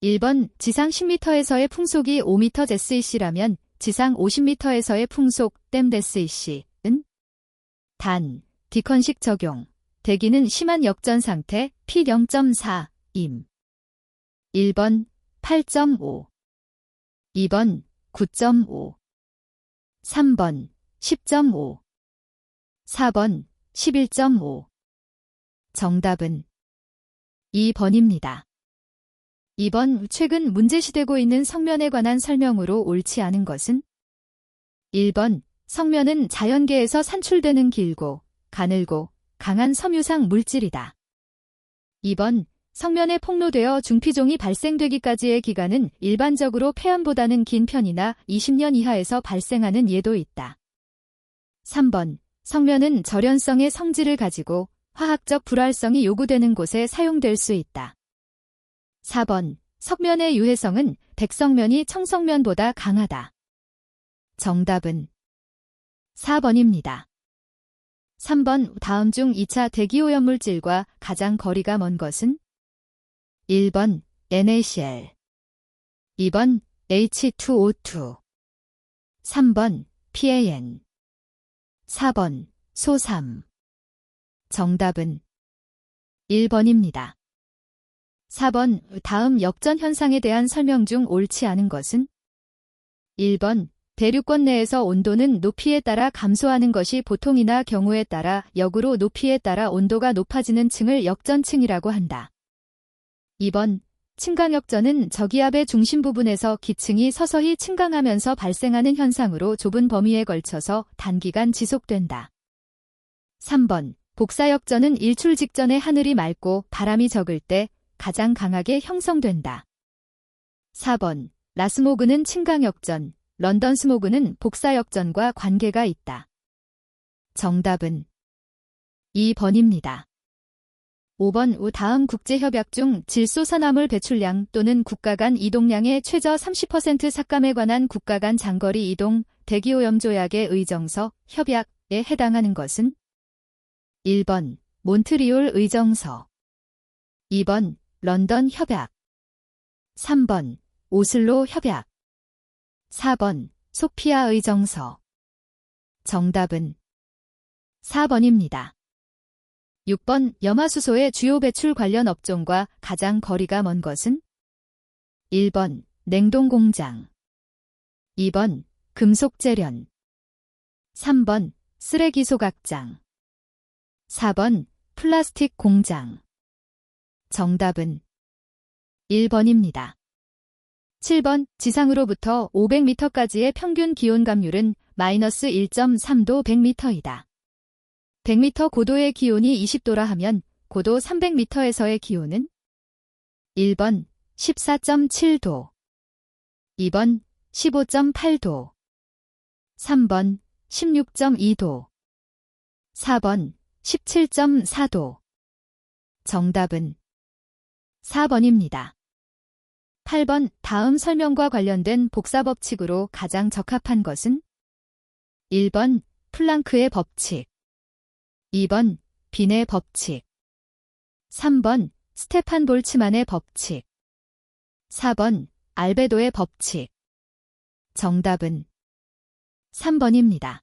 1번 지상 10m에서의 풍속이 5m 제스이시라면 지상 50m에서의 풍속 댐 데스이시은 단, 디컨식 적용. 대기는 심한 역전 상태 P 0.4임. 1번 8.5 2번 9.5 3번 10.5 4번 11.5 정답은 2번입니다. 2번 최근 문제시되고 있는 성면에 관한 설명으로 옳지 않은 것은 1번 성면은 자연계에서 산출되는 길고 가늘고 강한 섬유상 물질이다. 2번 성면에 폭로되어 중피종이 발생되기까지의 기간은 일반적으로 폐암보다는 긴 편이나 20년 이하에서 발생하는 예도 있다. 3번 성면은 절연성의 성질을 가지고 화학적 불활성이 요구되는 곳에 사용될 수 있다. 4번 석면의 유해성은 백석면이 청석면보다 강하다. 정답은 4번입니다. 3번 다음 중 2차 대기오염물질과 가장 거리가 먼 것은 1번 NaCl 2번 H2O2 3번 PAN 4번 소3 정답은 1번입니다. 4번 다음 역전 현상에 대한 설명 중 옳지 않은 것은 1번 대륙권 내에서 온도는 높이에 따라 감소하는 것이 보통이나 경우에 따라 역으로 높이에 따라 온도가 높아지는 층을 역전층이라고 한다. 2번 층강역전은 저기압의 중심 부분에서 기층이 서서히 층강하면서 발생하는 현상으로 좁은 범위에 걸쳐서 단기간 지속된다. 3번 복사역전은 일출 직전에 하늘이 맑고 바람이 적을 때 가장 강하게 형성된다. 4번 라스모그는 층강역전, 런던 스모그는 복사역전과 관계가 있다. 정답은 2번입니다. 5번 다음 국제협약 중 질소산화물 배출량 또는 국가 간 이동량의 최저 30% 삭감에 관한 국가 간 장거리 이동 대기오염조약의 의정서, 협약에 해당하는 것은 1번 몬트리올 의정서 2번 런던 협약 3번 오슬로 협약 4번 소피아 의정서 정답은 4번입니다. 6번 염화수소의 주요 배출 관련 업종과 가장 거리가 먼 것은 1번 냉동공장 2번 금속재련 3번 쓰레기 소각장 4번 플라스틱 공장 정답은 1번입니다. 7번 지상으로부터 500m까지의 평균 기온 감률은 마이너스 1.3도 100m이다. 100m 고도의 기온이 20도라 하면 고도 300m에서의 기온은 1번 14.7도 2번 15.8도 3번 16.2도 4번 17.4도 정답은 4번입니다. 8번 다음 설명과 관련된 복사법칙으로 가장 적합한 것은 1번 플랑크의 법칙 2번 빈의 법칙 3번 스테판 볼츠만의 법칙 4번 알베도의 법칙 정답은 3번입니다.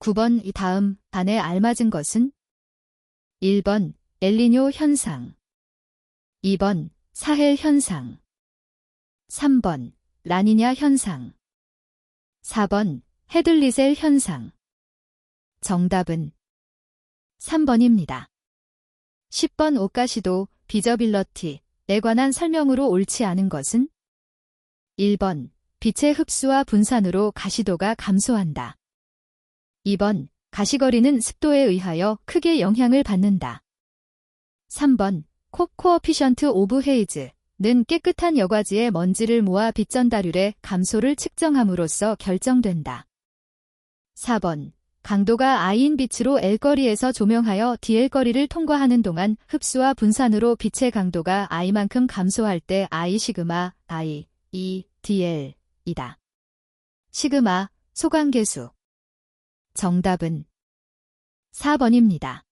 9번 이 다음 안에 알맞은 것은 1번 엘니뇨 현상 2번 사헬 현상 3번 라니냐 현상 4번 헤들리셀 현상 정답은 3번입니다. 10번 오카시도 비저빌러티에 관한 설명으로 옳지 않은 것은 1번 빛의 흡수와 분산으로 가시도가 감소한다. 2번 가시거리는 습도에 의하여 크게 영향을 받는다. 3번 코어피션트 오브 헤이즈는 깨끗한 여과지의 먼지를 모아 빛전달율의 감소를 측정함으로써 결정된다. 4번 강도가 I인 빛으로 L거리에서 조명하여 DL거리를 통과하는 동안 흡수와 분산으로 빛의 강도가 I만큼 감소할 때 I 시그마 I, E, DL이다. 시그마 소관계수 정답은 4번입니다.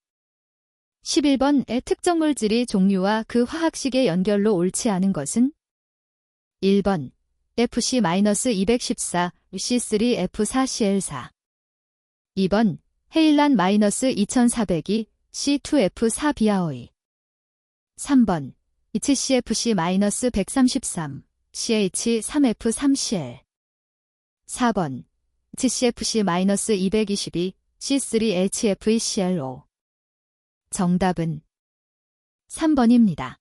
11번의 특정 물질이 종류와 그 화학식의 연결로 옳지 않은 것은 1번 FC-214 C3F4CL4 2번 헤일란-2402 C2F4비아오이 3번 HCFC-133 CH3F3CL 4번 HCFC-222 C3HFECL5 정답은 3번입니다.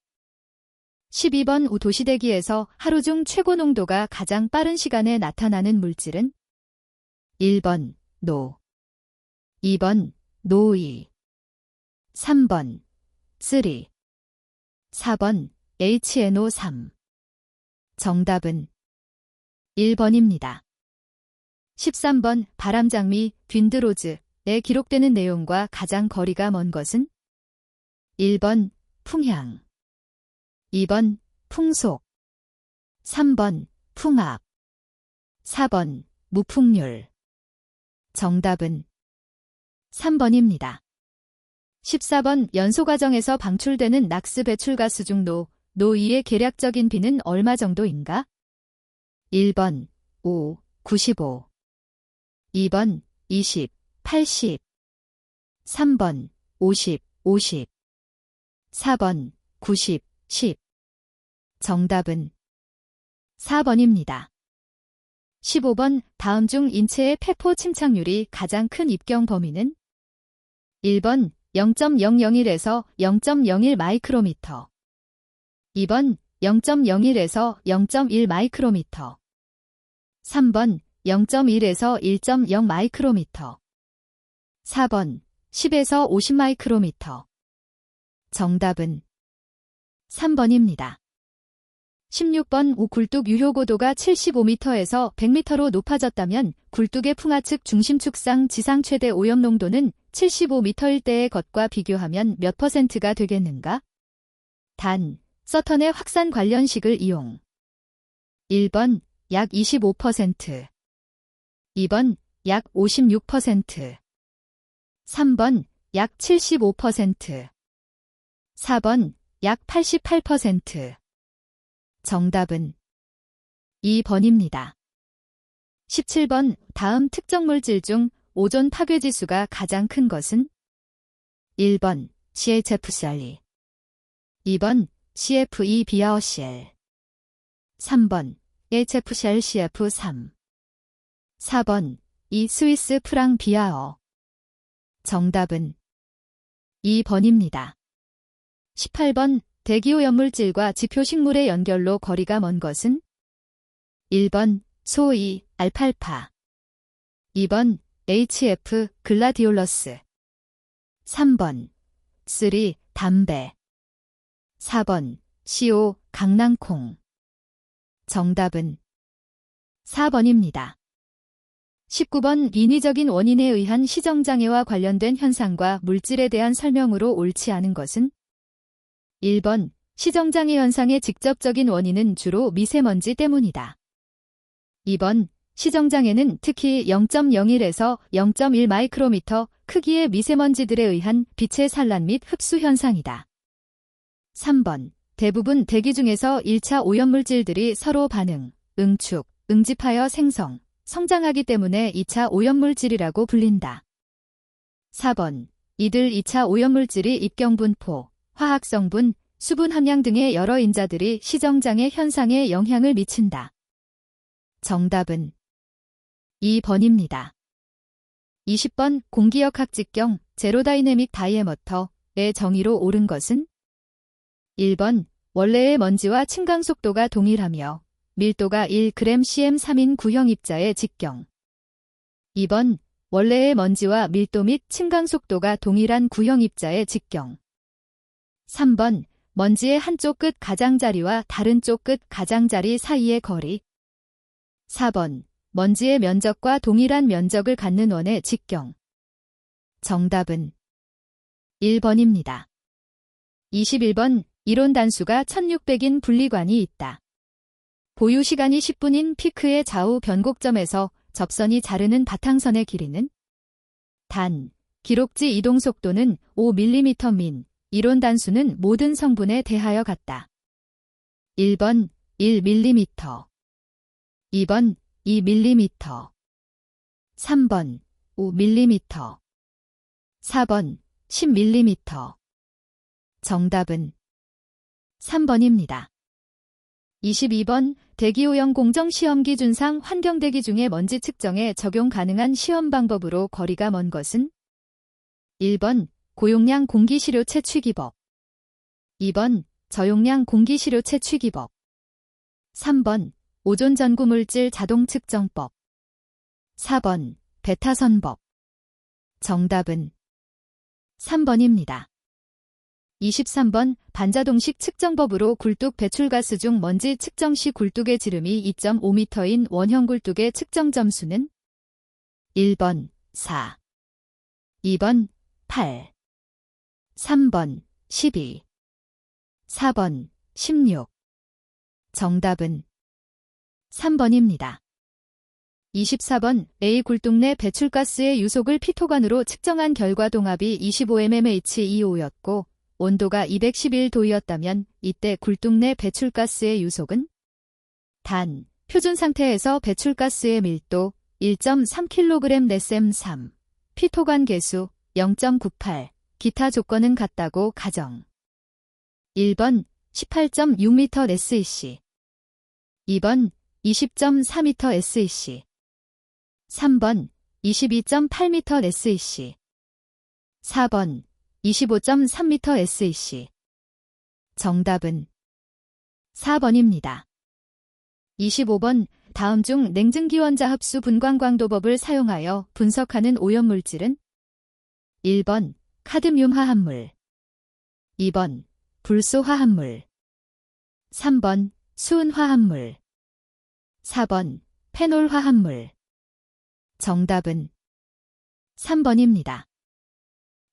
12번 도시대기에서 하루 중 최고 농도가 가장 빠른 시간에 나타나는 물질은 1번 노 2번 노이 3번 쓰리 4번 HNO3 정답은 1번입니다. 13번 바람장미 윈드로즈에 기록되는 내용과 가장 거리가 먼 것은 1번 풍향 2번 풍속 3번 풍압 4번 무풍률 정답은 3번입니다. 14번 연소과정에서 방출되는 낙스 배출가스 중 노2의 계략적인 비는 얼마 정도인가? 1번 5, 95 2번 20, 80 3번 50, 50 4번 90, 10 정답은 4번입니다. 15번 다음 중 인체의 폐포 침착률이 가장 큰 입경 범위는 1번 0.001에서 0.01 마이크로미터 2번 0.01에서 0.1 마이크로미터 3번 0.1에서 1.0 마이크로미터 4번 10에서 50 마이크로미터 정답은 3번입니다. 16번 굴뚝 유효고도가 75m에서 100m로 높아졌다면 굴뚝의 풍하측 중심축상 지상 최대 오염 농도는 75m일 때의 것과 비교하면 몇 %가 되겠는가? 단, 서턴의 확산 관련식을 이용 1번 약 25% 2번 약 56% 3번 약 75% 4번 약 88% 정답은 2번입니다. 17번 다음 특정 물질 중 오존 파괴지수가 가장 큰 것은 1번 CHFCl 2번 CFE-BRCl 3번 HFCl-CF3 4번 이 스위스 프랑 비아어 정답은 2번입니다. 18번 대기오염물질과 지표식물의 연결로 거리가 먼 것은 1번 소이 알팔파 2번 HF 글라디올러스 3번 3 담배 4번 CO 강낭콩 정답은 4번입니다. 19번 인위적인 원인에 의한 시정장애와 관련된 현상과 물질에 대한 설명으로 옳지 않은 것은 1번 시정장애 현상의 직접적인 원인은 주로 미세먼지 때문이다. 2번 시정장애는 특히 0.01에서 0.1 마이크로미터 크기의 미세먼지들에 의한 빛의 산란 및 흡수 현상이다. 3번 대부분 대기 중에서 1차 오염물질들이 서로 반응, 응축, 응집하여 생성, 성장하기 때문에 2차 오염물질이라고 불린다. 4번 이들 2차 오염물질이 입경분포, 화학성분, 수분 함량 등의 여러 인자들이 시정장애 현상에 영향을 미친다. 정답은 2번입니다. 20번 공기역학 직경 제로다이내믹 다이애머터의 정의로 옳은 것은 1번 원래의 먼지와 층강 속도가 동일하며 밀도가 1g/cm3인 구형 입자의 직경 2번 원래의 먼지와 밀도 및 층강 속도가 동일한 구형 입자의 직경 3번 먼지의 한쪽 끝 가장자리와 다른 쪽 끝 가장자리 사이의 거리 4번 먼지의 면적과 동일한 면적을 갖는 원의 직경 정답은 1번입니다. 21번 이론 단수가 1600인 분리관이 있다. 보유 시간이 10분인 피크의 좌우 변곡점에서 접선이 자르는 바탕선의 길이는 단, 기록지 이동 속도는 5mm 민, 이론 단수는 모든 성분에 대하여 같다. 1번 1mm, 2번 2mm, 3번 5mm, 4번 10mm. 정답은 3번입니다. 22번 대기오염 공정시험기 준상 환경대기 중에 먼지 측정에 적용 가능한 시험 방법으로 거리가 먼 것은 1번 고용량 공기시료 채취기법, 2번 저용량 공기시료 채취기법, 3번 오존 전구물질 자동 측정법, 4번 베타선법. 정답은 3번입니다. 23번 반자동식 측정법으로 굴뚝 배출가스 중 먼지 측정 시 굴뚝의 지름이 2.5m인 원형 굴뚝의 측정 점수는 1번 4, 2번 8, 3번 12, 4번 16. 정답은 3번입니다. 24번 A 굴뚝 내 배출가스의 유속을 피토관으로 측정한 결과 동압이 25mmHEO였고 온도가 211도였다면 이때 굴뚝 내 배출가스의 유속은 단, 표준 상태에서 배출가스의 밀도 1.3kg 내셈 3, 피토관 개수 0.98, 기타 조건은 같다고 가정. 1번 18.6m SEC, 2번 20.4m SEC, 3번 22.8m SEC, 4번 25.3m SEC. 정답은 4번입니다. 25번 다음 중 냉증기원자 흡수 분광광도법을 사용하여 분석하는 오염물질은 1번 카드뮴 화합물, 2번 불소 화합물, 3번 수은 화합물, 4번 페놀 화합물. 정답은 3번입니다.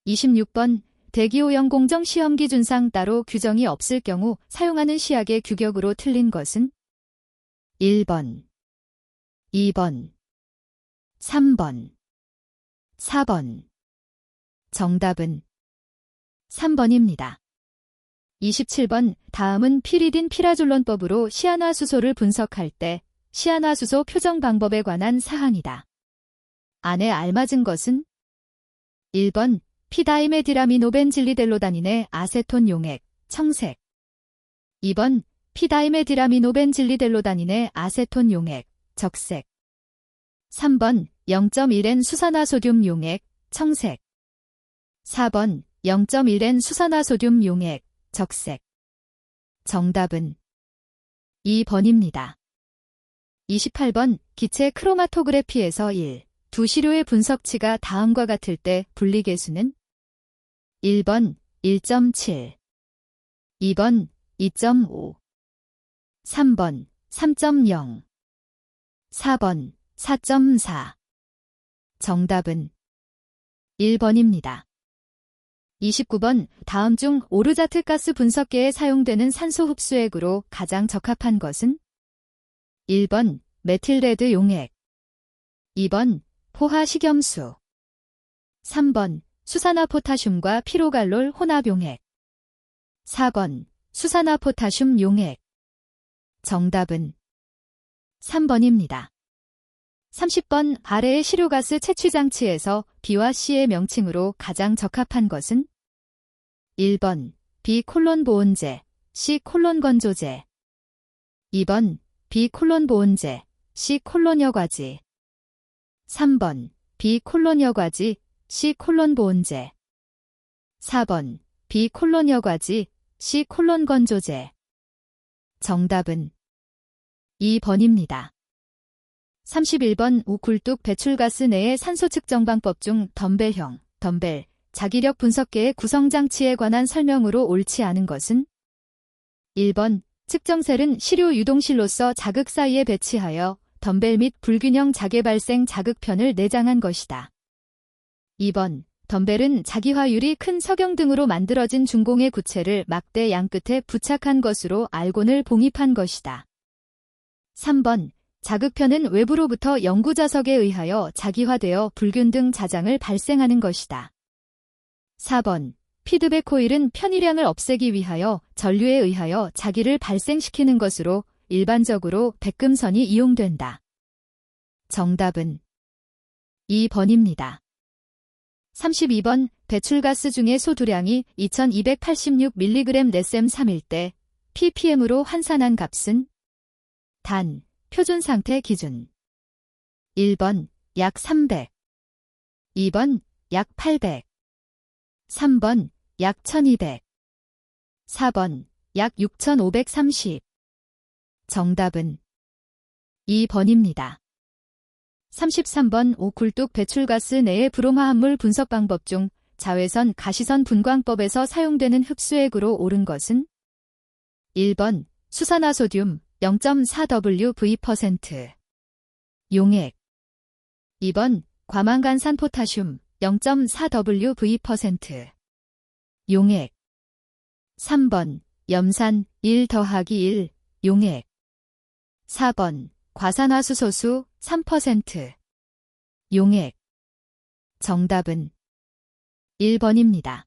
26번 대기오염 공정시험기 준상 따로 규정이 없을 경우 사용하는 시약의 규격으로 틀린 것은 1번, 2번, 3번, 4번. 정답은 3번입니다. 27번 다음은 피리딘 피라졸론법으로 시안화수소를 분석할 때 시안화수소 표정 방법에 관한 사항이다. 안에 알맞은 것은 1번 피다이메디라미노벤질리델로다닌의 아세톤 용액, 청색, 2번 피다이메디라미노벤질리델로다닌의 아세톤 용액, 적색, 3번 0.1N 수산화소듐 용액, 청색, 4번 0.1N 수산화소듐 용액, 적색. 정답은 2번입니다. 28번 기체 크로마토그래피에서 1, 두 시료의 분석치가 다음과 같을 때 분리계수는 1번 1.7, 2번 2.5, 3번 3.0, 4번 4.4. 정답은 1번입니다. 29번 다음 중 오르자트 가스 분석계에 사용되는 산소 흡수액으로 가장 적합한 것은 1번 메틸레드 용액, 2번 포화식염수, 3번 수산화포타슘과 피로갈롤 혼합 용액, 4번 수산화포타슘 용액. 정답은 3번입니다. 30번 아래의 시료가스 채취장치에서 B와 C의 명칭으로 가장 적합한 것은 1번 비콜론보온제, C콜론건조제, 2번 비콜론보온제, C콜론여과지, 3번 비콜론여과지, C콜론보온제, 4번 비콜론여과지, C콜론건조제. 정답은 2번입니다. 31번 우굴뚝 배출가스 내의 산소 측정 방법 중 덤벨형, 덤벨, 자기력 분석계의 구성장치에 관한 설명으로 옳지 않은 것은 1번 측정셀은 시료 유동실로서 자극 사이에 배치하여 덤벨 및 불균형 자개 발생 자극편을 내장한 것이다. 2번 덤벨은 자기화율이 큰 석영 등으로 만들어진 중공의 구체를 막대 양끝에 부착한 것으로 알곤을 봉입한 것이다. 3번 자극편은 외부로부터 영구자석에 의하여 자기화되어 불균등 자장을 발생하는 것이다. 4번 피드백 코일은 편의량을 없애기 위하여 전류에 의하여 자기를 발생시키는 것으로 일반적으로 백금선이 이용된다. 정답은 2번입니다. 32번 배출가스 중에 소두량이 2286mg 내셈 3일 때 ppm으로 환산한 값은 단, 표준 상태 기준 1번 약 300, 2번 약 800, 3번 약 1200, 4번 약 6530. 정답은 2번입니다. 33번 오굴뚝 배출가스 내의 브롬화합물 분석 방법 중 자외선 가시선 분광법에서 사용되는 흡수액으로 옳은 것은 1번 수산화소듐 0.4Wv% 용액 2번 과망간산 포타슘 0.4Wv% 용액 3번 염산 1+1 용액 4번 과산화수소수 3% 용액. 정답은 1번입니다.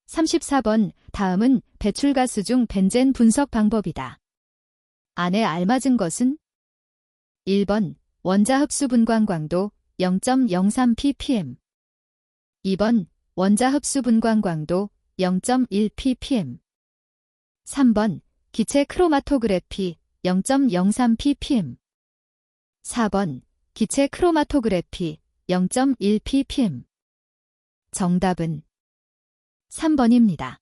34번 다음은 배출가스 중 벤젠 분석 방법이다. 안에 알맞은 것은 1번 원자 흡수 분광 광도 0.03 ppm 2번 원자 흡수 분광 광도 0.1 ppm 3번 기체 크로마토그래피 0.03 ppm 4번 기체 크로마토그래피 0.1 ppm. 정답은 3번입니다.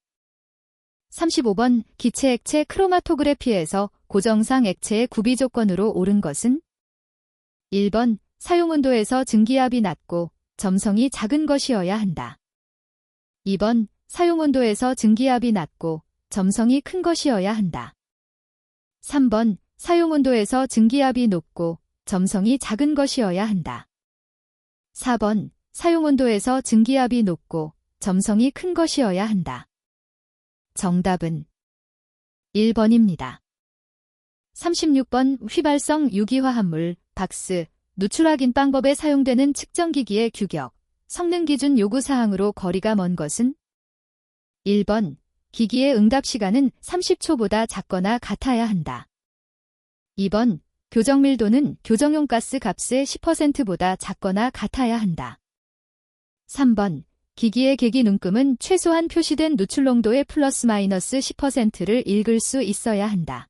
35번 기체 액체 크로마토그래피에서 고정상 액체의 구비 조건으로 옳은 것은 1번 사용온도에서 증기압이 낮고 점성이 작은 것이어야 한다. 2번 사용온도에서 증기압이 낮고 점성이 큰 것이어야 한다. 3번 사용온도에서 증기압이 높고 점성이 작은 것이어야 한다. 4번 사용온도에서 증기압이 높고 점성이 큰 것이어야 한다. 정답은 1번입니다. 36번 휘발성 유기화합물 박스 누출확인 방법에 사용되는 측정기기의 규격, 성능기준 요구사항으로 거리가 먼 것은 1번 기기의 응답시간은 30초보다 작거나 같아야 한다. 2번 교정밀도는 교정용 가스 값의 10%보다 작거나 같아야 한다. 3번 기기의 계기 눈금은 최소한 표시된 누출농도의 플러스 마이너스 10%를 읽을 수 있어야 한다.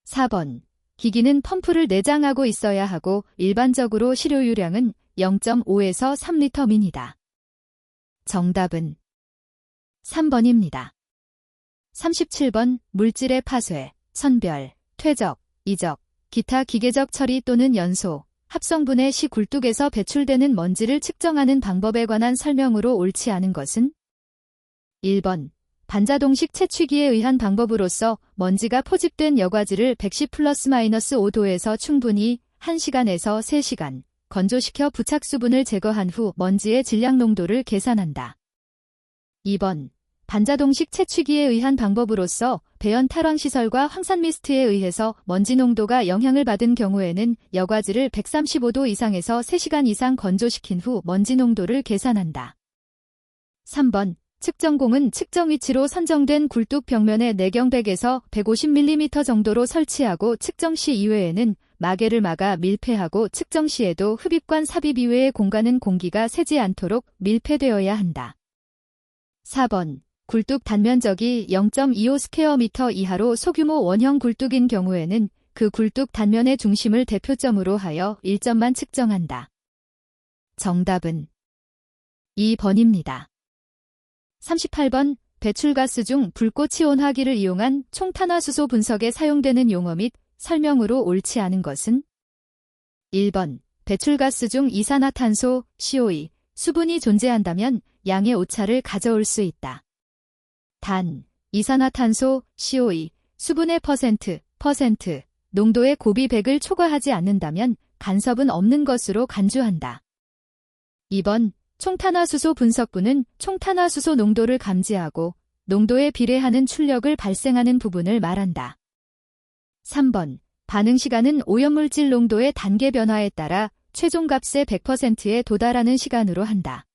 4번 기기는 펌프를 내장하고 있어야 하고 일반적으로 실효유량은 0.5에서 3리터 미니다. 정답은 3번입니다. 37번 물질의 파쇄, 선별, 퇴적, 이적, 기타 기계적 처리 또는 연소, 합성분해 시 굴뚝에서 배출되는 먼지를 측정하는 방법에 관한 설명으로 옳지 않은 것은 1번 반자동식 채취기에 의한 방법으로서 먼지가 포집된 여과지를 110 플러스-마이너스 5도에서 충분히 1시간에서 3시간 건조시켜 부착 수분을 제거한 후 먼지의 질량 농도를 계산한다. 2번 반자동식 채취기에 의한 방법으로서 배연 탈황 시설과 황산 미스트에 의해서 먼지 농도가 영향을 받은 경우에는 여과지를 135도 이상에서 3시간 이상 건조시킨 후 먼지 농도를 계산한다. 3번 측정공은 측정 위치로 선정된 굴뚝 벽면에 내경 100에서 150mm 정도로 설치하고 측정 시 이외에는 마개를 막아 밀폐하고 측정 시에도 흡입관 삽입 이외의 공간은 공기가 새지 않도록 밀폐되어야 한다. 4번 굴뚝 단면적이 0.25 스퀘어미터 이하로 소규모 원형 굴뚝인 경우에는 그 굴뚝 단면의 중심을 대표점으로 하여 1점만 측정한다. 정답은 2번입니다. 38번 배출가스 중 불꽃이온화기를 이용한 총탄화수소 분석에 사용되는 용어 및 설명으로 옳지 않은 것은 1번 배출가스 중 이산화탄소, CO2, 수분이 존재한다면 양의 오차를 가져올 수 있다. 단, 이산화탄소, CO2, 수분의 퍼센트, 농도의 고비 100을 초과하지 않는다면 간섭은 없는 것으로 간주한다. 2번 총탄화수소 분석부는 총탄화수소 농도를 감지하고 농도에 비례하는 출력을 발생하는 부분을 말한다. 3번 반응시간은 오염물질 농도의 단계 변화에 따라 최종값의 100%에 도달하는 시간으로 한다.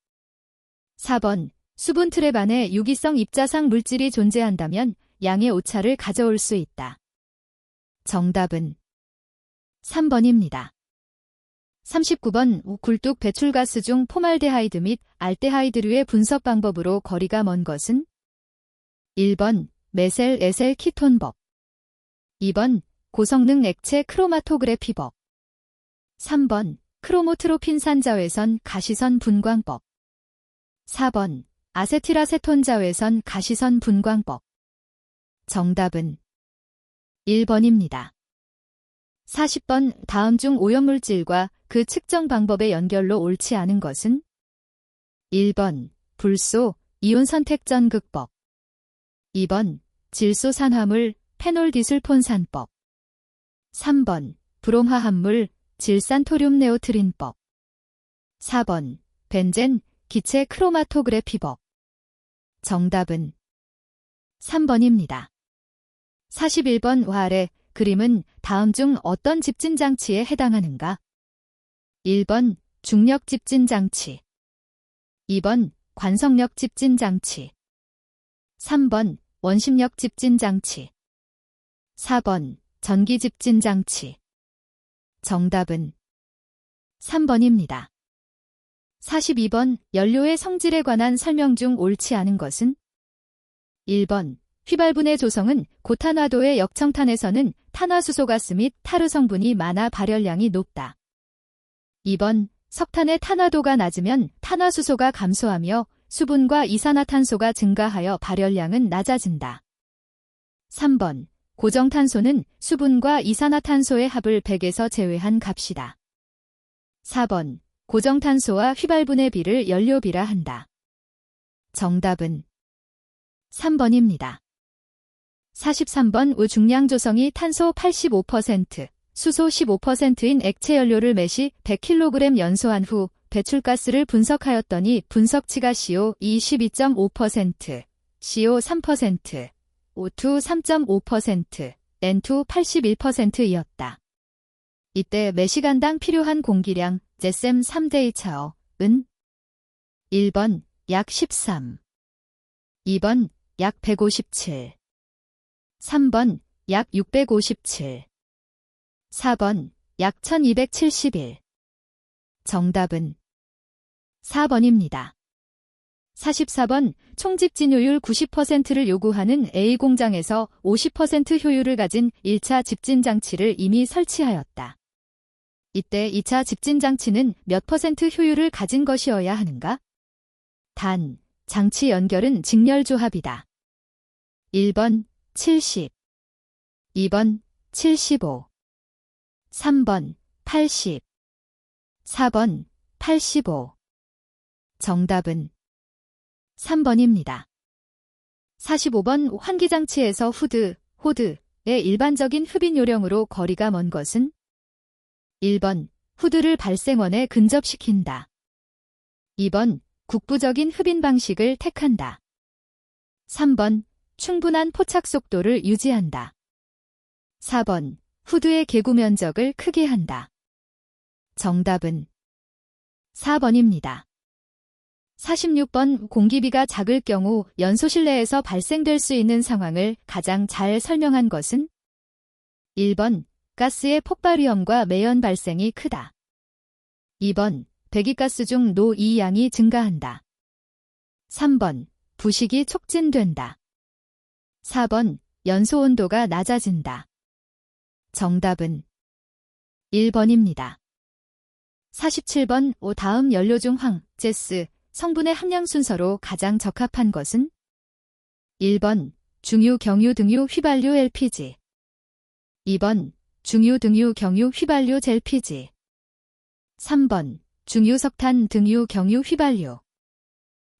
4번 수분 트랩 안에 유기성 입자상 물질이 존재한다면 양의 오차를 가져올 수 있다. 정답은 3번입니다. 39번 굴뚝 배출가스 중 포말데하이드 및 알데하이드류의 분석 방법으로 거리가 먼 것은 1번 메셀 에셀 키톤법 2번 고성능 액체 크로마토그래피법 3번 크로모트로핀 산자외선 가시선 분광법 4번 아세틸아세톤 자외선 가시선 분광법 정답은 1번입니다. 40번 다음 중 오염물질과 그 측정 방법의 연결로 옳지 않은 것은 1번 불소 이온 선택전극법 2번 질소 산화물 페놀디술폰산법 3번 브롬화합물 질산토륨 네오트린법 4번 벤젠 기체 크로마토그래피법 정답은 3번입니다. 41번 아래 그림은 다음 중 어떤 집진장치에 해당하는가? 1번 중력 집진장치 2번 관성력 집진장치 3번 원심력 집진장치 4번 전기 집진장치 정답은 3번입니다. 42번 연료의 성질에 관한 설명 중 옳지 않은 것은 1번 휘발분의 조성은 고탄화도의 역청탄에서는 탄화수소가스 및 타르 성분이 많아 발열량이 높다. 2번 석탄의 탄화도가 낮으면 탄화수소가 감소하며 수분과 이산화탄소가 증가하여 발열량은 낮아진다. 3번 고정탄소는 수분과 이산화탄소의 합을 100에서 제외한 값이다. 4번 고정탄소와 휘발분의 비를 연료비라 한다. 정답은 3번입니다. 43번 우중량 조성이 탄소 85%, 수소 15%인 액체 연료를 매시 100kg 연소한 후 배출가스를 분석하였더니 분석치가 CO 22.5%, CO 3%, O2 3.5%, N2 81%이었다. 이때 매시간당 필요한 공기량 제셈 3대 2차어은 1번 약 13, 2번 약 157, 3번 약 657, 4번 약 1271. 정답은 4번입니다. 44번 총집진효율 90%를 요구하는 A 공장에서 50% 효율을 가진 1차 집진장치를 이미 설치하였다. 이때 2차 집진장치는 몇 퍼센트 효율을 가진 것이어야 하는가? 단, 장치 연결은 직렬조합이다. 1번 70, 2번 75, 3번 80, 4번 85. 정답은 3번입니다. 45번 환기장치에서 후드, 호드의 일반적인 흡인 요령으로 거리가 먼 것은 1번 후드를 발생원에 근접시킨다. 2번 국부적인 흡인 방식을 택한다. 3번 충분한 포착 속도를 유지한다. 4번 후드의 개구 면적을 크게 한다. 정답은 4번입니다. 46번 공기비가 작을 경우 연소 실내에서 발생될 수 있는 상황을 가장 잘 설명한 것은 1번 가스의 폭발 위험과 매연 발생이 크다. 2번 배기가스 중 노2 양이 증가한다. 3번 부식이 촉진된다. 4번 연소 온도가 낮아진다. 정답은 1번입니다. 47번 다음 연료 중 황, 제스, 성분의 함량 순서로 가장 적합한 것은 1번 중유 경유 등유 휘발유 LPG 2번 중유 등유 경유 휘발유 젤피지 3번 중유 석탄 등유 경유 휘발유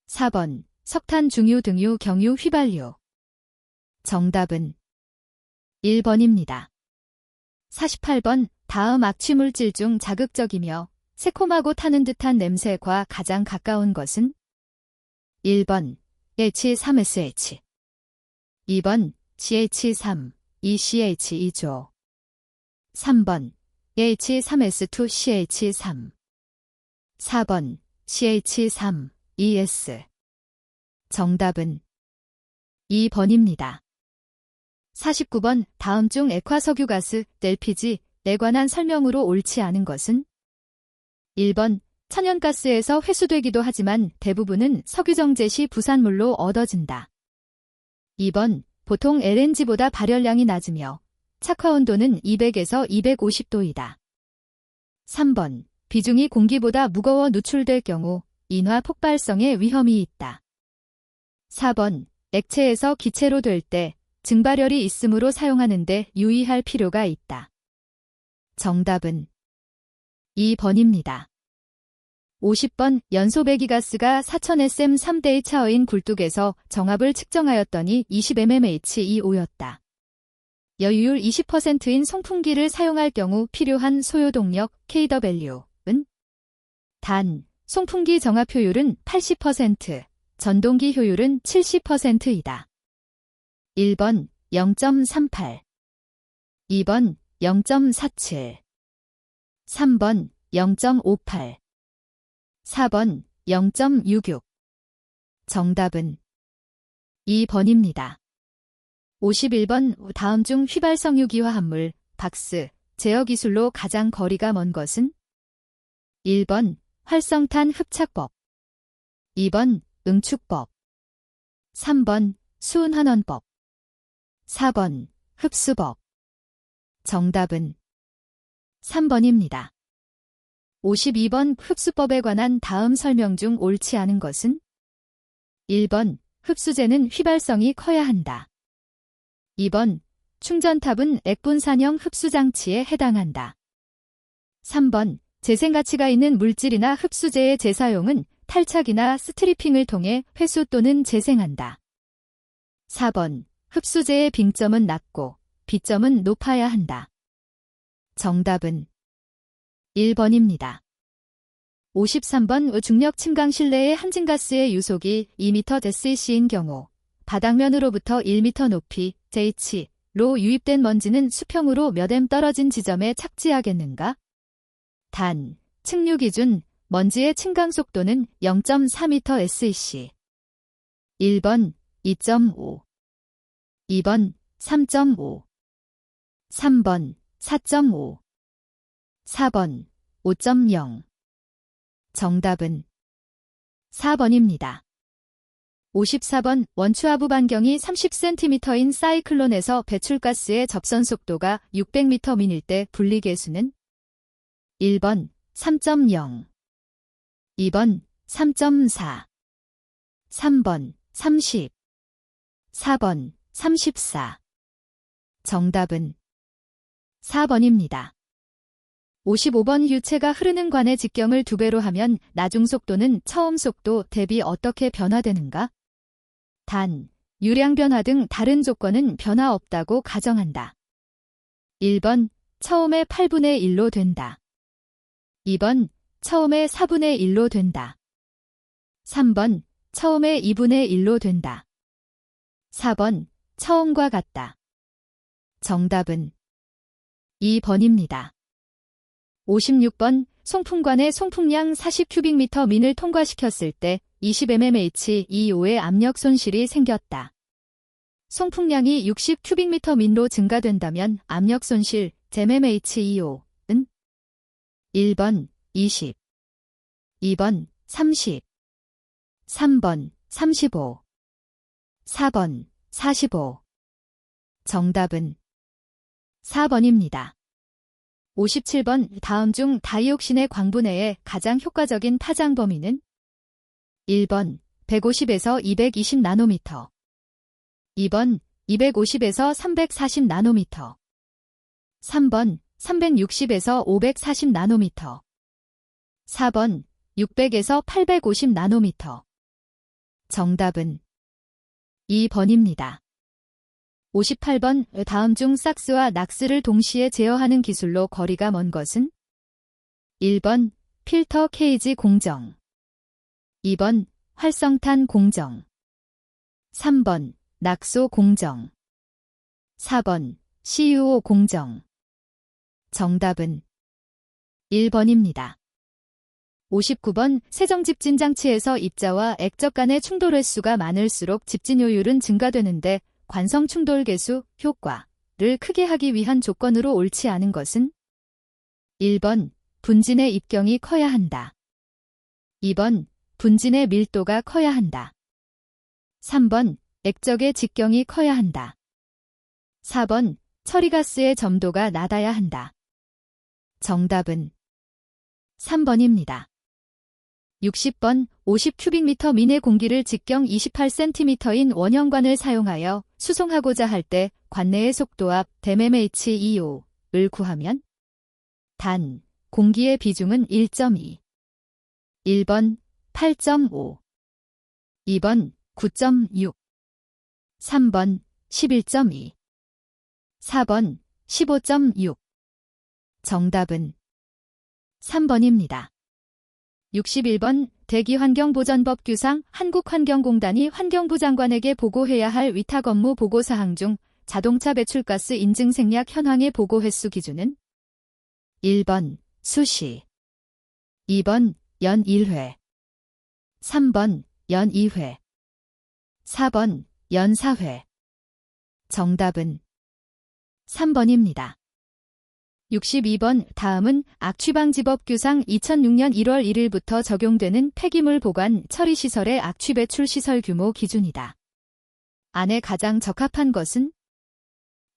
4번 석탄 중유 등유 경유 휘발유 정답은 1번입니다. 48번 다음 악취물질 중 자극적이며 새콤하고 타는 듯한 냄새과 가장 가까운 것은 1번 H3SH 2번 CH3 2CH2조 3번 H3S2CH3 4번 CH3ES 정답은 2번입니다. 49번 다음 중 액화석유가스, LPG에 관한 설명으로 옳지 않은 것은? 1번 천연가스에서 회수되기도 하지만 대부분은 석유정제 시 부산물로 얻어진다. 2번 보통 LNG보다 발열량이 낮으며 착화온도는 200에서 250도이다. 3번 비중이 공기보다 무거워 누출될 경우 인화 폭발성의 위험이 있다. 4번 액체에서 기체로 될 때 증발열이 있으므로 사용하는데 유의할 필요가 있다. 정답은 2번입니다. 50번 연소 배기가스가 4000sm 3대의 차어인 굴뚝에서 정압을 측정하였더니 20mmHEO였다. 여유율 20%인 송풍기를 사용할 경우 필요한 소요동력 kW은? 단, 송풍기 정압 효율은 80%, 전동기 효율은 70%이다. 1번 0.38, 2번 0.47, 3번 0.58, 4번 0.66. 정답은 2번입니다. 51번 다음 중 휘발성 유기화합물, 박스, 제어 기술로 가장 거리가 먼 것은? 1번 활성탄 흡착법, 2번 응축법, 3번 수은환원법, 4번 흡수법. 정답은 3번입니다. 52번 흡수법에 관한 다음 설명 중 옳지 않은 것은? 1번 흡수제는 휘발성이 커야 한다. 2번 충전탑은 액분산형 흡수장치에 해당한다. 3번 재생가치가 있는 물질이나 흡수제의 재사용은 탈착이나 스트리핑을 통해 회수 또는 재생한다. 4번 흡수제의 빙점은 낮고 비점은 높아야 한다. 정답은 1번입니다. 53번 중력 침강 실내의 한진가스의 유속이 2m/s인 경우 바닥면으로부터 1m 높이 JH로 유입된 먼지는 수평으로 몇 m 떨어진 지점에 착지하겠는가? 단, 측류 기준 먼지의 침강 속도는 0.4m/sec. 1번 2.5, 2번 3.5, 3번 4.5, 4번 5.0. 정답은 4번입니다. 54번 원추하부 반경이 30cm인 사이클론에서 배출가스의 접선 속도가 600m 미일 때 분리계수는? 1번 3.0, 2번 3.4, 3번 30, 4번 34. 정답은 4번입니다. 55번 유체가 흐르는 관의 직경을 2배로 하면 나중 속도는 처음 속도 대비 어떻게 변화되는가? 단, 유량 변화 등 다른 조건은 변화 없다고 가정한다. 1번 처음의 8분의 1로 된다. 2번 처음의 4분의 1로 된다. 3번 처음의 2분의 1로 된다. 4번 처음과 같다. 정답은 2번입니다. 56번 송풍관의 송풍량 40큐빅미터 민을 통과시켰을 때 20mmHEO의 압력 손실이 생겼다. 송풍량이 60큐빅미터 민로 증가된다면 압력 손실 mmHEO는? 1번 20, 2번 30, 3번 35, 4번 45. 정답은 4번입니다. 57번 다음 중 다이옥신의 광분 내에 가장 효과적인 파장 범위는? 1번 150에서 220 나노미터, 2번 250에서 340 나노미터, 3번 360에서 540 나노미터, 4번 600에서 850 나노미터. 정답은 2번입니다. 58번 다음 중 삭스와 낙스를 동시에 제어하는 기술로 거리가 먼 것은? 1번 필터 케이지 공정, 2번 활성탄 공정, 3번 낙소 공정, 4번 CUO 공정. 정답은 1번입니다. 59번 세정집진 장치에서 입자와 액적 간의 충돌 횟수가 많을수록 집진 효율은 증가되는데 관성 충돌 계수, 효과를 크게 하기 위한 조건으로 옳지 않은 것은 1번 분진의 입경이 커야 한다. 2번 분진의 밀도가 커야 한다. 3번 액적의 직경이 커야 한다. 4번 처리가스의 점도가 낮아야 한다. 정답은 3번입니다. 60번 50큐빅미터 미내 공기를 직경 28cm인 원형관을 사용하여 수송하고자 할 때 관내의 속도압 댐MH25을 구하면 단, 공기의 비중은 1.2. 1번 8.5 2번 9.6 3번 11.2 4번 15.6 정답은 3번입니다. 61번 대기환경보전법 규상 한국환경공단이 환경부 장관에게 보고해야 할 위탁 업무 보고사항 중 자동차 배출가스 인증 생략 현황의 보고 횟수 기준은 1번 수시 2번 연 1회 3번 연 2회 4번 연 4회 정답은 3번입니다. 62번 다음은 악취방지법 규상 2006년 1월 1일부터 적용되는 폐기물 보관 처리시설의 악취 배출 시설 규모 기준이다. 안에 가장 적합한 것은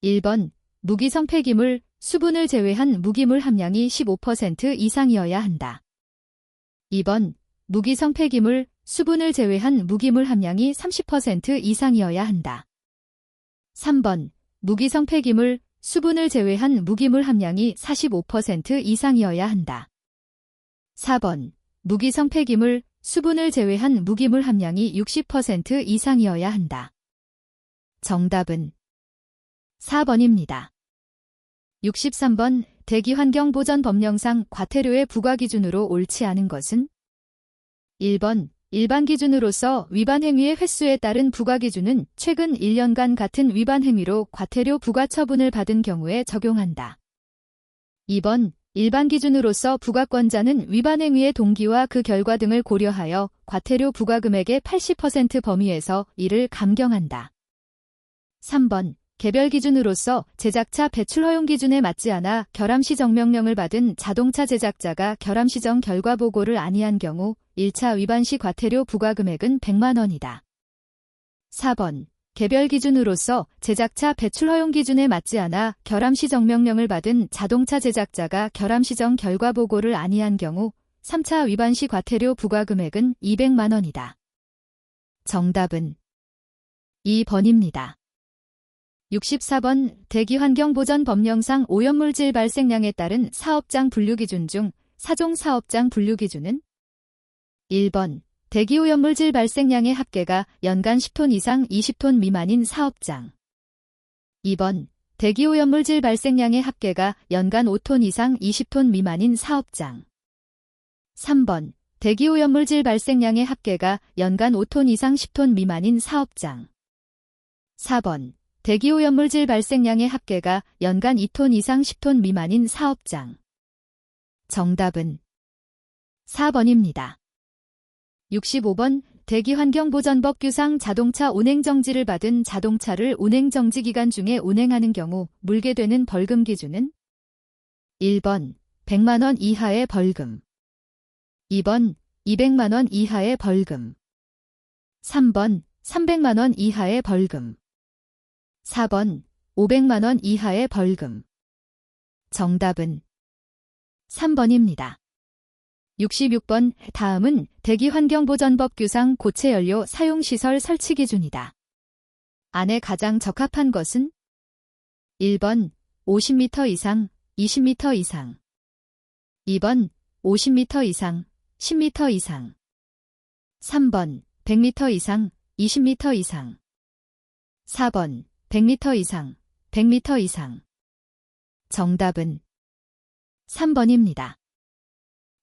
1번 무기성 폐기물, 수분을 제외한 무기물 함량이 15% 이상이어야 한다. 2번 무기성 폐기물, 수분을 제외한 무기물 함량이 30% 이상이어야 한다. 3번 무기성 폐기물, 수분을 제외한 무기물 함량이 45% 이상이어야 한다. 4번 무기성 폐기물, 수분을 제외한 무기물 함량이 60% 이상이어야 한다. 정답은 4번입니다. 63번 대기환경보전법령상 과태료의 부과 기준으로 옳지 않은 것은 1번 일반 기준으로서 위반 행위의 횟수에 따른 부과 기준은 최근 1년간 같은 위반 행위로 과태료 부과 처분을 받은 경우에 적용한다. 2번 일반 기준으로서 부과권자는 위반 행위의 동기와 그 결과 등을 고려하여 과태료 부과 금액의 80% 범위에서 이를 감경한다. 3번 개별 기준으로서 제작차 배출 허용 기준에 맞지 않아 결함 시정 명령을 받은 자동차 제작자가 결함 시정 결과 보고를 아니한 경우 1차 위반 시 과태료 부과 금액은 100만 원이다. 4번 개별 기준으로서 제작차 배출 허용 기준에 맞지 않아 결함 시정 명령을 받은 자동차 제작자가 결함 시정 결과 보고를 아니한 경우 3차 위반 시 과태료 부과 금액은 200만 원이다. 정답은 2번입니다. 64번 대기환경보전법령상 오염물질 발생량에 따른 사업장 분류기준 중 4종 사업장 분류기준은 1번 대기오염물질 발생량의 합계가 연간 10톤 이상 20톤 미만인 사업장 2번 대기오염물질 발생량의 합계가 연간 5톤 이상 20톤 미만인 사업장 3번 대기오염물질 발생량의 합계가 연간 5톤 이상 10톤 미만인 사업장 4번 대기오염물질 발생량의 합계가 연간 2톤 이상 10톤 미만인 사업장 정답은 4번입니다. 65번 대기환경보전법 규상 자동차 운행정지를 받은 자동차를 운행정지 기간 중에 운행하는 경우 물게 되는 벌금 기준은 1번 100만 원 이하의 벌금 2번 200만 원 이하의 벌금 3번 300만 원 이하의 벌금 4번 500만 원 이하의 벌금 정답은 3번입니다. 66번 다음은 대기환경보전법 규상 고체연료 사용시설 설치 기준이다. 안에 가장 적합한 것은 1번 50m 이상 20m 이상 2번 50m 이상 10m 이상 3번 100m 이상 20m 이상 4번 100m 이상 100m 이상 정답은 3번입니다.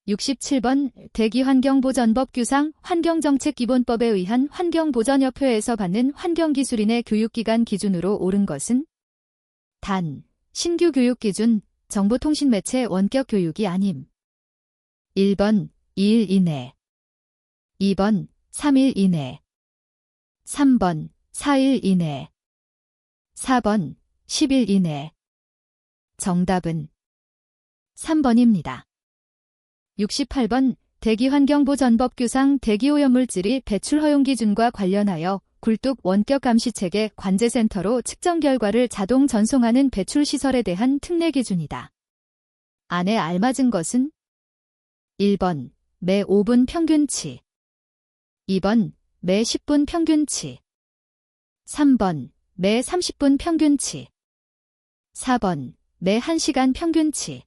67번 대기환경보전법 규상 환경정책기본법에 의한 환경보전협회에서 받는 환경기술인의 교육기간 기준으로 옳은 것은 단, 신규 교육기준, 정보통신매체 원격 교육이 아님 1번 2일 이내 2번 3일 이내 3번 4일 이내 4번 10일 이내. 정답은 3번입니다. 68번 대기환경보전법규상 대기오염물질이 배출 허용 기준과 관련하여 굴뚝 원격 감시체계 관제센터로 측정 결과를 자동 전송하는 배출시설에 대한 특례 기준이다. 안에 알맞은 것은 1번 매 5분 평균치, 2번 매 10분 평균치, 3번 매 30분 평균치, 4번 매 1시간 평균치.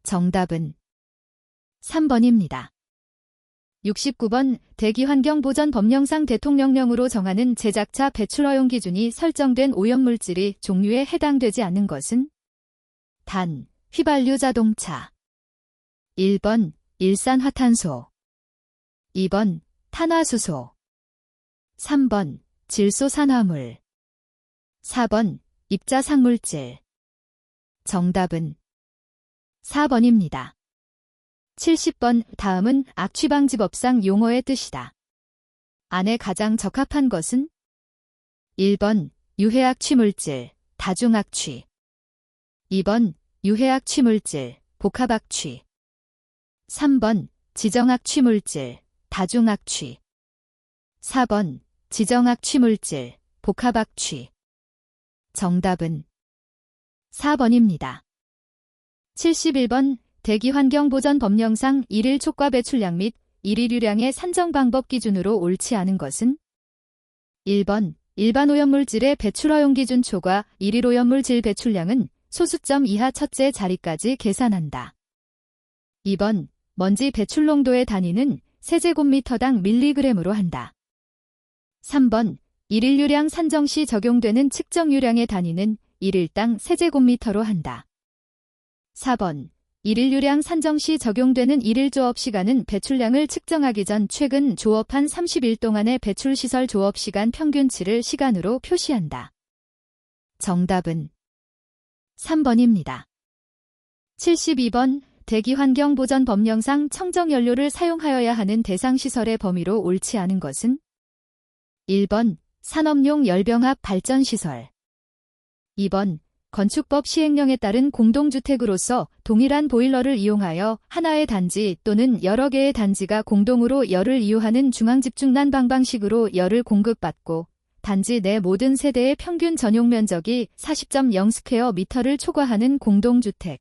정답은 3번입니다. 69번 대기환경보전법령상 대통령령으로 정하는 제작차 배출 허용 기준이 설정된 오염물질이 종류에 해당되지 않는 것은 단, 휘발유 자동차. 1번 일산화탄소, 2번 탄화수소, 3번 질소산화물, 4번 입자상물질. 정답은 4번입니다. 70번 다음은 악취방지법상 용어의 뜻이다. 안에 가장 적합한 것은 1번 유해악취물질, 다중악취, 2번 유해악취물질, 복합악취, 3번 지정악취물질, 다중악취, 4번 지정악취물질, 복합악취. 정답은 4번입니다. 71번 대기환경보전법령상 일일 초과 배출량 및 일일유량의 산정 방법 기준으로 옳지 않은 것은 1번 일반 오염물질의 배출 허용 기준 초과 일일 오염물질 배출량은 소수점 이하 첫째 자리까지 계산한다. 2번 먼지 배출 농도의 단위는 세제곱미터당 밀리그램으로 한다. 3번 일일유량 산정 시 적용되는 측정 유량의 단위는 일일당 세제곱미터로 한다. 4번 일일유량 산정 시 적용되는 일일 조업 시간은 배출량을 측정하기 전 최근 조업한 30일 동안의 배출시설 조업 시간 평균치를 시간으로 표시한다. 정답은 3번입니다. 72번 대기환경보전법령상 청정연료를 사용하여야 하는 대상 시설의 범위로 옳지 않은 것은 1번 산업용 열병합 발전시설, 2번 건축법 시행령에 따른 공동주택으로서 동일한 보일러를 이용하여 하나의 단지 또는 여러 개의 단지가 공동으로 열을 이용하는 중앙집중난방 방식으로 열을 공급받고 단지 내 모든 세대의 평균 전용 면적이 40.0스퀘어미터를 초과하는 공동주택.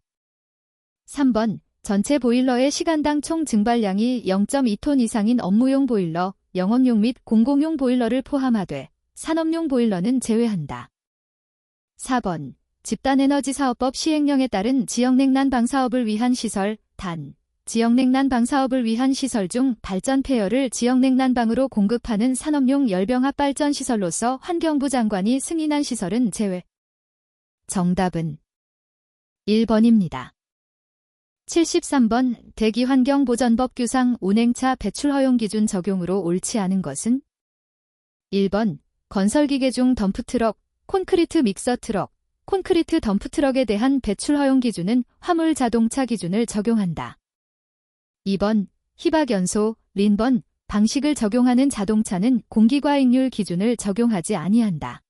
3번 전체 보일러의 시간당 총 증발량이 0.2톤 이상인 업무용 보일러, 영업용 및 공공용 보일러를 포함하되 산업용 보일러는 제외한다. 4번 집단에너지사업법 시행령에 따른 지역냉난방 사업을 위한 시설, 단, 지역냉난방 사업을 위한 시설 중 발전 폐열을 지역냉난방으로 공급하는 산업용 열병합 발전시설로서 환경부 장관이 승인한 시설은 제외. 정답은 1번입니다. 73번 대기환경보전법규상 운행차 배출 허용 기준 적용으로 옳지 않은 것은 1번 건설기계 중 덤프트럭, 콘크리트 믹서트럭, 콘크리트 덤프트럭에 대한 배출 허용 기준은 화물 자동차 기준을 적용한다. 2번 희박연소, 린번 방식을 적용하는 자동차는 공기과잉률 기준을 적용하지 아니한다.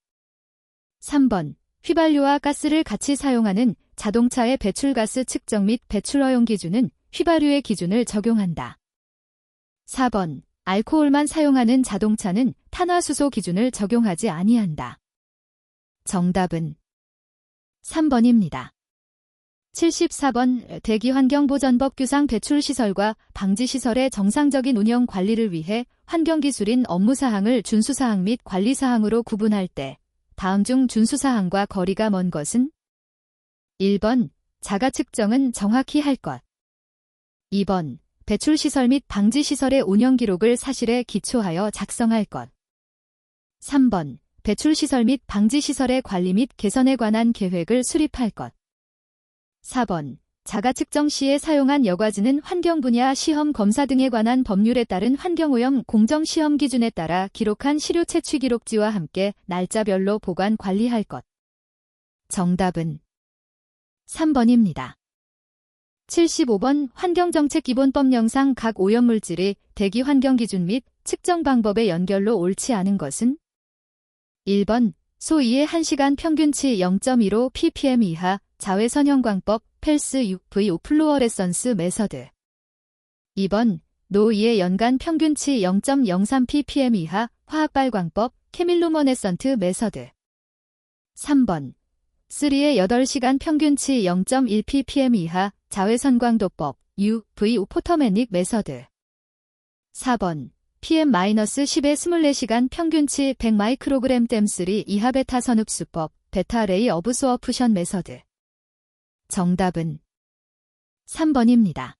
3번 휘발유와 가스를 같이 사용하는 자동차의 배출가스 측정 및 배출 허용 기준은 휘발유의 기준을 적용한다. 4번 알코올만 사용하는 자동차는 탄화수소 기준을 적용하지 아니한다. 정답은 3번입니다. 74번 대기환경보전법규상 배출시설과 방지시설의 정상적인 운영 관리를 위해 환경기술인 업무사항을 준수사항 및 관리사항으로 구분할 때 다음 중 준수사항과 거리가 먼 것은 1번 자가측정은 정확히 할 것, 2번 배출시설 및 방지시설의 운영기록을 사실에 기초하여 작성할 것, 3번 배출시설 및 방지시설의 관리 및 개선에 관한 계획을 수립할 것, 4번 자가측정 시에 사용한 여과지는 환경 분야 시험 검사 등에 관한 법률에 따른 환경오염 공정시험 기준에 따라 기록한 시료 채취 기록지와 함께 날짜별로 보관 관리할 것. 정답은 3번입니다. 75번 환경정책기본법령상 각 오염물질이 대기환경기준 및 측정 방법의 연결로 옳지 않은 것은 1번 소위의 1시간 평균치 0.15 ppm 이하 자외선형광법 펠스 6V5 플루어레선스 메서드. 2번 노이의 연간 평균치 0.03 ppm 이하 화학발광법 케밀루머네선트 메서드. 3번 3의 8시간 평균치 0.1 ppm 이하 자외선광도법 UV5 포터매닉 메서드. 4번 PM-10의 24시간 평균치 100 마이크로그램 댐3 이하 베타 선흡수법 베타 레이 어브소어프션 메서드. 정답은 3번입니다.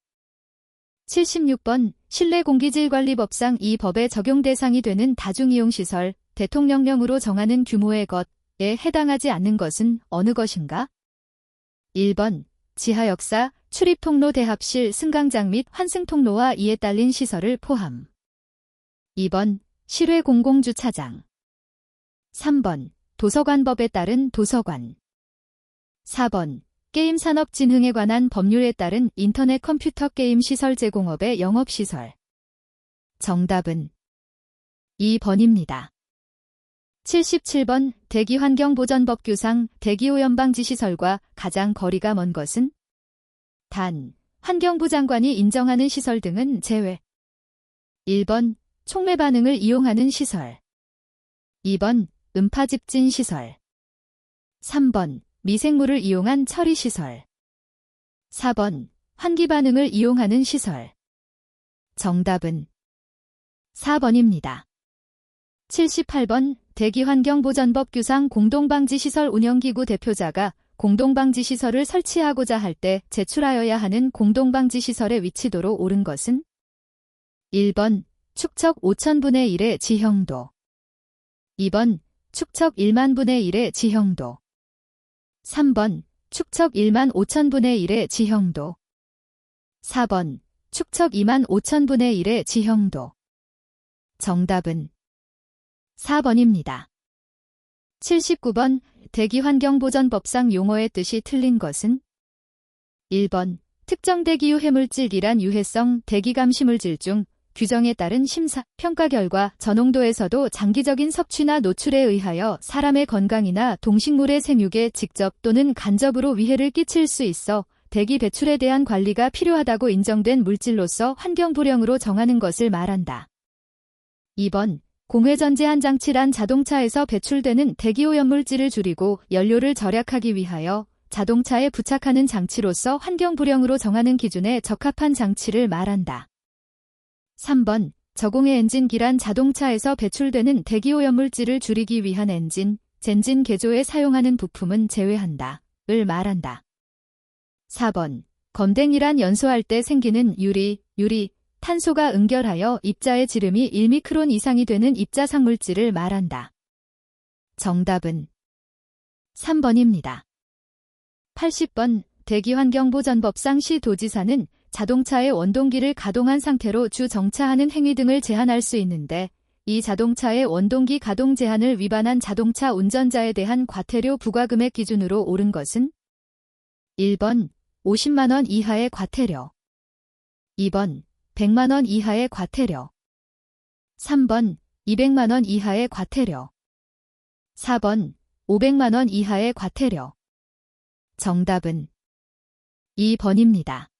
76번 실내공기질관리법상 이 법의 적용 대상이 되는 다중이용시설 대통령령으로 정하는 규모의 것에 해당하지 않는 것은 어느 것인가? 1번 지하역사, 출입통로 대합실, 승강장 및 환승통로와 이에 딸린 시설을 포함. 2번 실외 공공주차장. 3번 도서관법에 따른 도서관. 4번 게임산업진흥에 관한 법률에 따른 인터넷 컴퓨터 게임 시설 제공업의 영업시설. 정답은 2번입니다. 77번 대기환경보전법규상 대기오염방지시설과 가장 거리가 먼 것은? 단, 환경부 장관이 인정하는 시설 등은 제외. 1번 촉매 반응을 이용하는 시설. 2번 음파집진 시설. 3번 미생물을 이용한 처리시설. 4번 환기 반응을 이용하는 시설. 정답은 4번입니다. 78번 대기환경보전법규상 공동방지시설 운영기구 대표자가 공동방지시설을 설치하고자 할 때 제출하여야 하는 공동방지시설의 위치도로 옳은 것은? 1번 축척 5000분의 1의 지형도. 2번 축척 10000분의 1의 지형도. 3번 축척 15000분의 1의 지형도. 4번 축척 25000분의 1의 지형도. 정답은 4번입니다. 79번 대기환경보전법상 용어의 뜻이 틀린 것은? 1번 특정 대기유 해물질이란 유해성 대기감시물질 중 규정에 따른 심사, 평가 결과 저농도에서도 장기적인 섭취나 노출에 의하여 사람의 건강이나 동식물의 생육에 직접 또는 간접으로 위해를 끼칠 수 있어 대기 배출에 대한 관리가 필요하다고 인정된 물질로서 환경불량으로 정하는 것을 말한다. 2번 공회전제한 장치란 자동차에서 배출되는 대기오염물질을 줄이고 연료를 절약하기 위하여 자동차에 부착하는 장치로서 환경불량으로 정하는 기준에 적합한 장치를 말한다. 3번 저공해 엔진기란 자동차에서 배출되는 대기오염물질을 줄이기 위한 엔진, 젠진 개조에 사용하는 부품은 제외한다. 을 말한다. 4번 검댕이란 연소할 때 생기는 유리, 탄소가 응결하여 입자의 지름이 1미크론 이상이 되는 입자상물질을 말한다. 정답은 3번입니다. 80번 대기환경보전법상 시도지사는 자동차의 원동기를 가동한 상태로 주 정차하는 행위 등을 제한할 수 있는데 이 자동차의 원동기 가동 제한을 위반한 자동차 운전자에 대한 과태료 부과금액 기준으로 옳은 것은? 1번 50만원 이하의 과태료. 2번 100만원 이하의 과태료. 3번 200만원 이하의 과태료. 4번 500만원 이하의 과태료. 정답은 2번입니다.